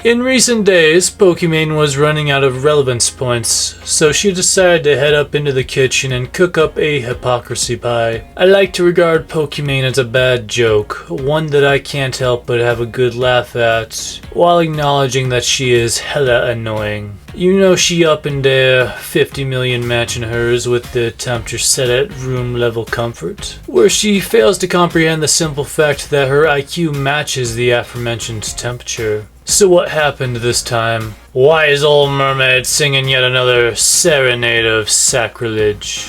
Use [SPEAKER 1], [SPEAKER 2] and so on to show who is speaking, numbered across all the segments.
[SPEAKER 1] In recent days, Pokimane was running out of relevance points, so she decided to head up into the kitchen and cook up a hypocrisy pie. I like to regard Pokimane as a bad joke, one that I can't help but have a good laugh at, while acknowledging that she is hella annoying. You know she up in there 50 million matching hers with the temperature set at room level comfort, where she fails to comprehend the simple fact that her IQ matches the aforementioned temperature. So what happened this time? Why is old mermaid singing yet another serenade of sacrilege?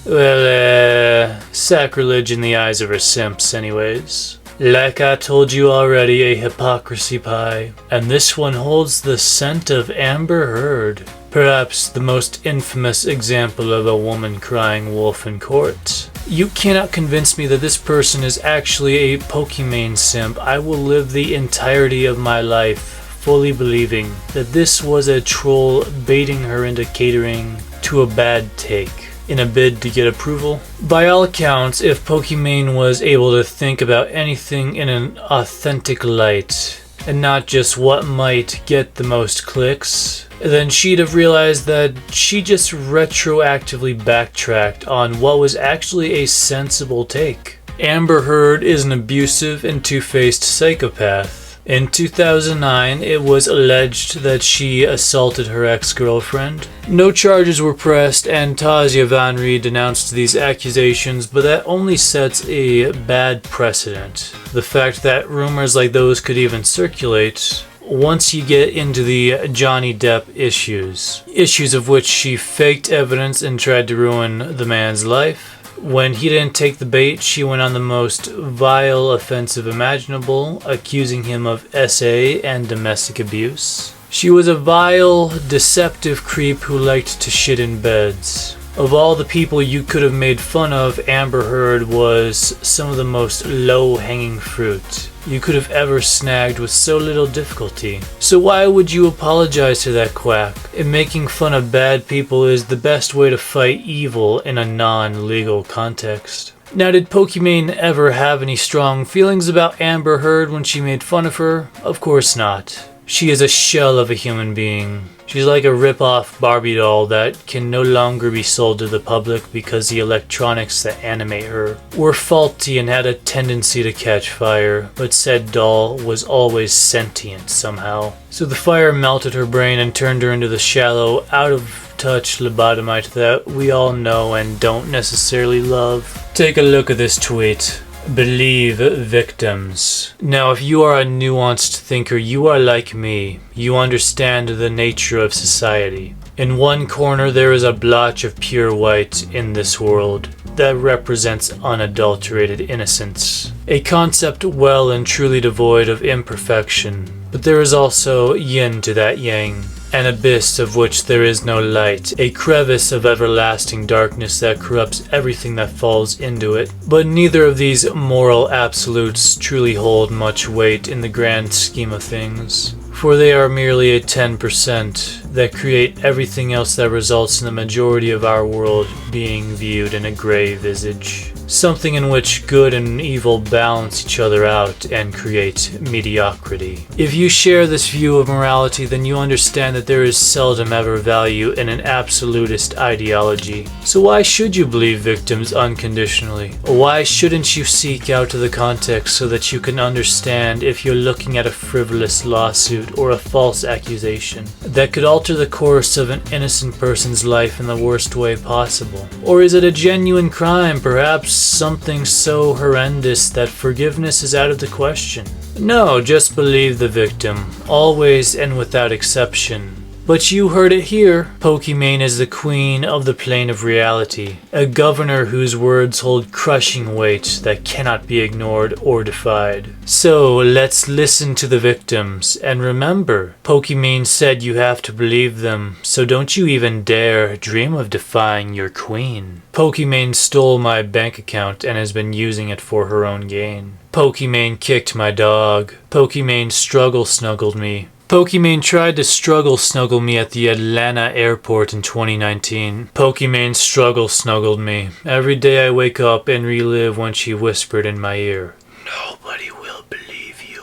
[SPEAKER 1] Well, sacrilege in the eyes of her simps anyways. Like I told you already, a hypocrisy pie. And this one holds the scent of Amber Heard. Perhaps the most infamous example of a woman crying wolf in court. You cannot convince me that this person is actually a Pokimane simp. I will live the entirety of my life fully believing that this was a troll baiting her into catering to a bad take in a bid to get approval. By all accounts, if Pokimane was able to think about anything in an authentic light, and not just what might get the most clicks, then she'd have realized that she just retroactively backtracked on what was actually a sensible take. Amber Heard is an abusive and two-faced psychopath. In 2009, it was alleged that she assaulted her ex-girlfriend. No charges were pressed, and Tasia Van Reed denounced these accusations, but that only sets a bad precedent. The fact that rumors like those could even circulate once you get into the Johnny Depp issues of which she faked evidence and tried to ruin the man's life. When he didn't take the bait, she went on the most vile offensive imaginable, accusing him of SA and domestic abuse. She was a vile, deceptive creep who liked to shit in beds. Of all the people you could have made fun of, Amber Heard was some of the most low-hanging fruit you could have ever snagged with so little difficulty. So why would you apologize to that quack? If making fun of bad people is the best way to fight evil in a non-legal context. Now, did Pokimane ever have any strong feelings about Amber Heard when she made fun of her? Of course not. She is a shell of a human being. She's like a rip-off Barbie doll that can no longer be sold to the public because the electronics that animate her were faulty and had a tendency to catch fire, but said doll was always sentient somehow. So the fire melted her brain and turned her into the shallow, out-of-touch lobotomite that we all know and don't necessarily love. Take a look at this tweet. Believe victims. Now, if you are a nuanced thinker, you are like me. You understand the nature of society. In one corner, there is a blotch of pure white in this world that represents unadulterated innocence. A concept well and truly devoid of imperfection. But there is also yin to that yang. An abyss of which there is no light, a crevice of everlasting darkness that corrupts everything that falls into it. But neither of these moral absolutes truly hold much weight in the grand scheme of things, for they are merely a 10% that create everything else that results in the majority of our world being viewed in a gray visage. Something in which good and evil balance each other out and create mediocrity. If you share this view of morality, then you understand that there is seldom ever value in an absolutist ideology. So why should you believe victims unconditionally? Why shouldn't you seek out the context so that you can understand if you're looking at a frivolous lawsuit or a false accusation that could alter the course of an innocent person's life in the worst way possible? Or is it a genuine crime, perhaps something so horrendous that forgiveness is out of the question? No, just believe the victim, always and without exception. But you heard it here. Pokimane is the queen of the plane of reality, a governor whose words hold crushing weight that cannot be ignored or defied. So let's listen to the victims, and remember, Pokimane said you have to believe them, so don't you even dare dream of defying your queen. Pokimane stole my bank account and has been using it for her own gain. Pokimane kicked my dog. Pokimane struggle snuggled me. Pokimane tried to struggle snuggle me at the Atlanta airport in 2019. Pokimane struggle snuggled me. Every day I wake up and relive when she whispered in my ear, "Nobody will believe you."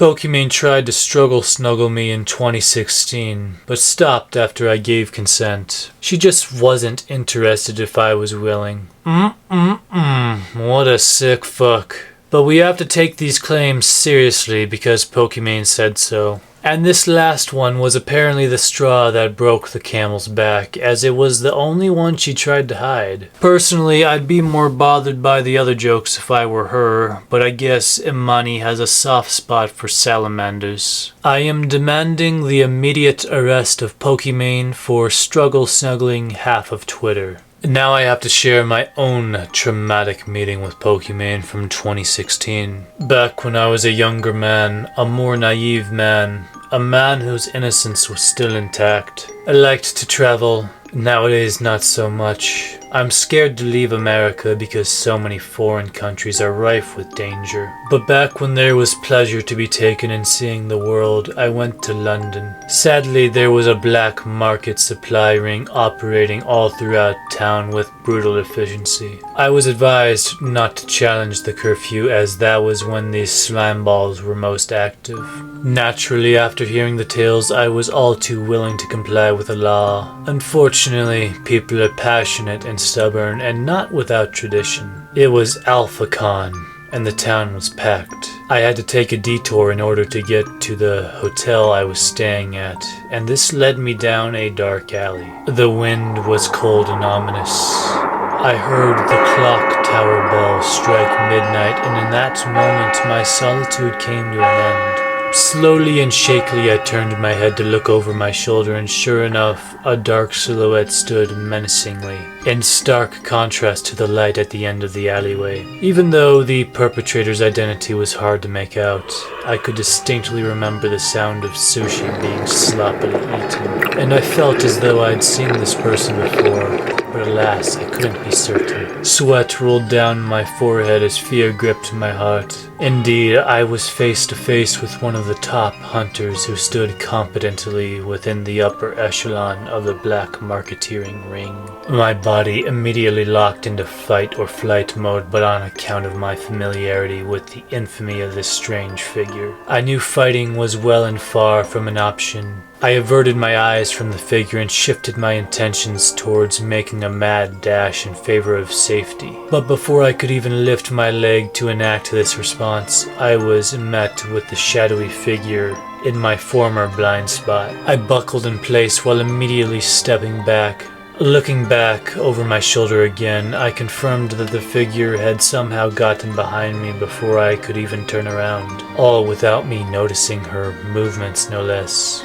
[SPEAKER 1] Pokimane tried to struggle snuggle me in 2016, but stopped after I gave consent. She just wasn't interested if I was willing. What a sick fuck. But we have to take these claims seriously because Pokimane said so. And this last one was apparently the straw that broke the camel's back, as it was the only one she tried to hide. Personally, I'd be more bothered by the other jokes if I were her, but I guess Imani has a soft spot for salamanders. I am demanding the immediate arrest of Pokimane for struggle snuggling half of Twitter. Now I have to share my own traumatic meeting with Pokimane from 2016. Back when I was a younger man, a more naive man, a man whose innocence was still intact. I liked to travel. Nowadays, not so much. I'm scared to leave America because so many foreign countries are rife with danger. But back when there was pleasure to be taken in seeing the world, I went to London. Sadly, there was a black market supply ring operating all throughout town with brutal efficiency. I was advised not to challenge the curfew as that was when these slime balls were most active. Naturally, after hearing the tales, I was all too willing to comply with the law. Unfortunately, people are passionate and stubborn and not without tradition. It was AlphaCon, and the town was packed. I had to take a detour in order to get to the hotel I was staying at, and this led me down a dark alley. The wind was cold and ominous. I heard the clock tower bell strike midnight, and in that moment my solitude came to an end. Slowly and shakily I turned my head to look over my shoulder, and sure enough, a dark silhouette stood menacingly, in stark contrast to the light at the end of the alleyway. Even though the perpetrator's identity was hard to make out, I could distinctly remember the sound of sushi being sloppily eaten, and I felt as though I'd seen this person before, but alas, I couldn't be certain. Sweat rolled down my forehead as fear gripped my heart. Indeed, I was face to face with one of the top hunters who stood competently within the upper echelon of the black marketeering ring. My body immediately locked into fight or flight mode, but on account of my familiarity with the infamy of this strange figure, I knew fighting was well and far from an option. I averted my eyes from the figure and shifted my intentions towards making a mad dash in favor of safety. But before I could even lift my leg to enact this response, I was met with the shadowy figure in my former blind spot. I buckled in place while immediately stepping back. Looking back over my shoulder again, I confirmed that the figure had somehow gotten behind me before I could even turn around, all without me noticing her movements, no less.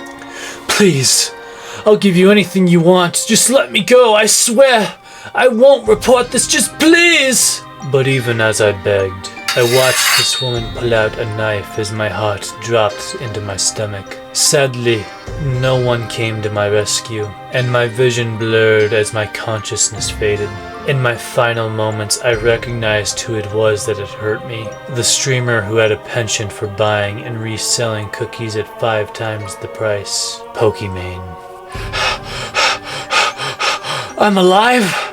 [SPEAKER 1] "Please, I'll give you anything you want. Just let me go, I swear. I won't report this, just please." But even as I begged, I watched this woman pull out a knife as my heart dropped into my stomach. Sadly, no one came to my rescue, and my vision blurred as my consciousness faded. In my final moments, I recognized who it was that had hurt me. The streamer who had a penchant for buying and reselling cookies at 5 times the price. Pokimane. I'm alive!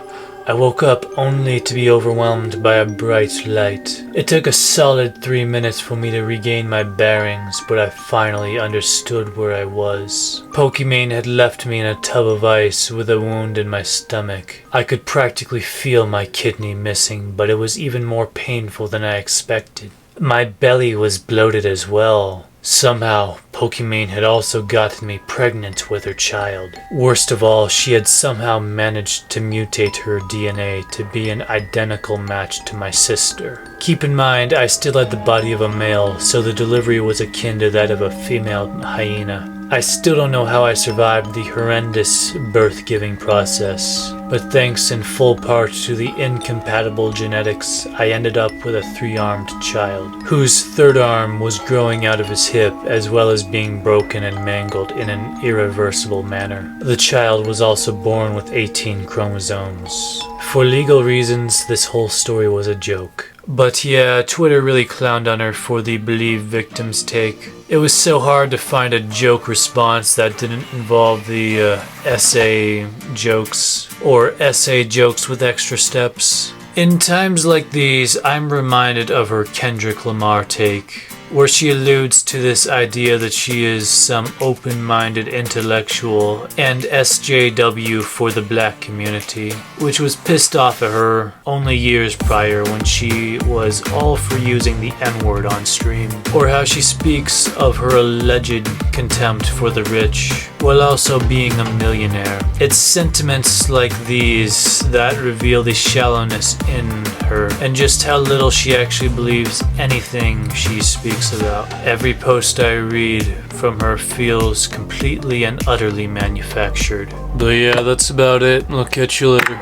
[SPEAKER 1] I woke up only to be overwhelmed by a bright light. It took a solid 3 minutes for me to regain my bearings, but I finally understood where I was. Pokimane had left me in a tub of ice with a wound in my stomach. I could practically feel my kidney missing, but it was even more painful than I expected. My belly was bloated as well. Somehow, Pokimane had also gotten me pregnant with her child. Worst of all, she had somehow managed to mutate her DNA to be an identical match to my sister. Keep in mind, I still had the body of a male, so the delivery was akin to that of a female hyena. I still don't know how I survived the horrendous birth-giving process, but thanks in full part to the incompatible genetics, I ended up with a 3-armed child, whose 3rd arm was growing out of his hip as well as being broken and mangled in an irreversible manner. The child was also born with 18 chromosomes. For legal reasons, this whole story was a joke. But yeah, Twitter really clowned on her for the believe victims take. It was so hard to find a joke response that didn't involve the essay jokes, or essay jokes with extra steps. In times like these, I'm reminded of her Kendrick Lamar take. where she alludes to this idea that she is some open-minded intellectual and SJW for the black community, which was pissed off at her only years prior when she was all for using the N-word on stream, or how she speaks of her alleged contempt for the rich while also being a millionaire. It's sentiments like these that reveal the shallowness in her and just how little she actually believes anything she speaks about. Every post I read from her feels completely and utterly manufactured. But yeah, that's about it. I'll catch you later.